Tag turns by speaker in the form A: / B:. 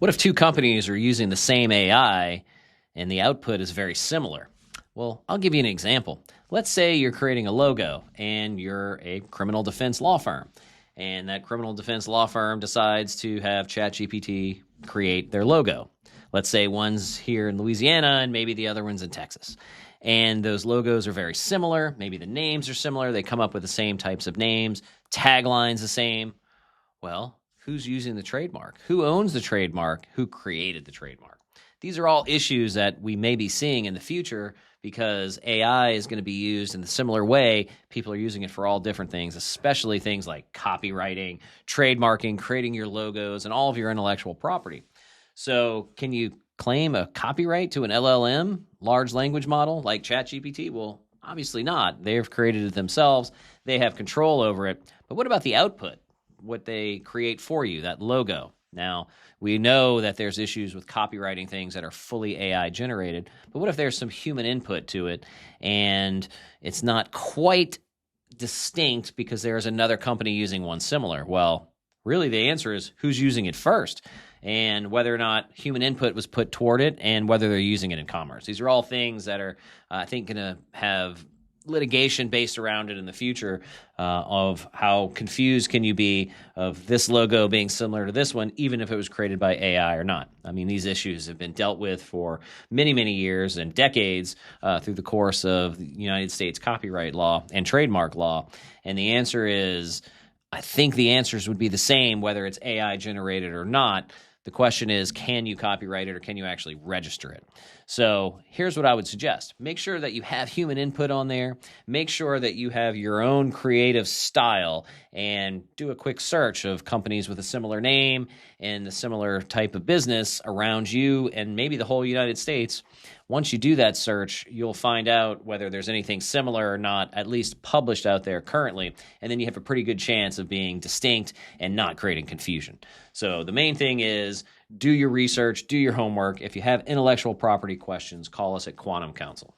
A: What if two companies are using the same AI and the output is very similar? Well, I'll give you an example. Let's say you're creating a logo and you're a criminal defense law firm, and that criminal defense law firm decides to have ChatGPT create their logo. Let's say one's here in Louisiana and maybe the other one's in Texas. And those logos are very similar. Maybe the names are similar. They come up with the same types of names, taglines the same. Well, who's using the trademark? Who owns the trademark? Who created the trademark? These are all issues that we may be seeing in the future because AI is going to be used in a similar way. People are using it for all different things, especially things like copywriting, trademarking, creating your logos, and all of your intellectual property. So can you claim a copyright to an LLM, large language model like ChatGPT? Well, obviously not. They've created it themselves. They have control over it. But what about the output? What they create for you, that logo. Now, we know that there's issues with copywriting things that are fully AI generated, but what if there's some human input to it and it's not quite distinct because there's another company using one similar? Well, really the answer is who's using it first and whether or not human input was put toward it and whether they're using it in commerce. These are all things that are, I think, going to have litigation based around it in the future of how confused can you be of this logo being similar to this one, even if it was created by AI or not. I mean, these issues have been dealt with for many, many years and decades through the course of the United States copyright law and trademark law. And the answer is, I think the answers would be the same whether it's AI generated or not. The question is, can you copyright it or can you actually register it? So here's what I would suggest. Make sure that you have human input on there. Make sure that you have your own creative style and do a quick search of companies with a similar name and a similar type of business around you and maybe the whole United States. Once you do that search, you'll find out whether there's anything similar or not, at least published out there currently, and then you have a pretty good chance of being distinct and not creating confusion. So the main thing is do your research, do your homework. If you have intellectual property questions, call us at Quantum Counsel.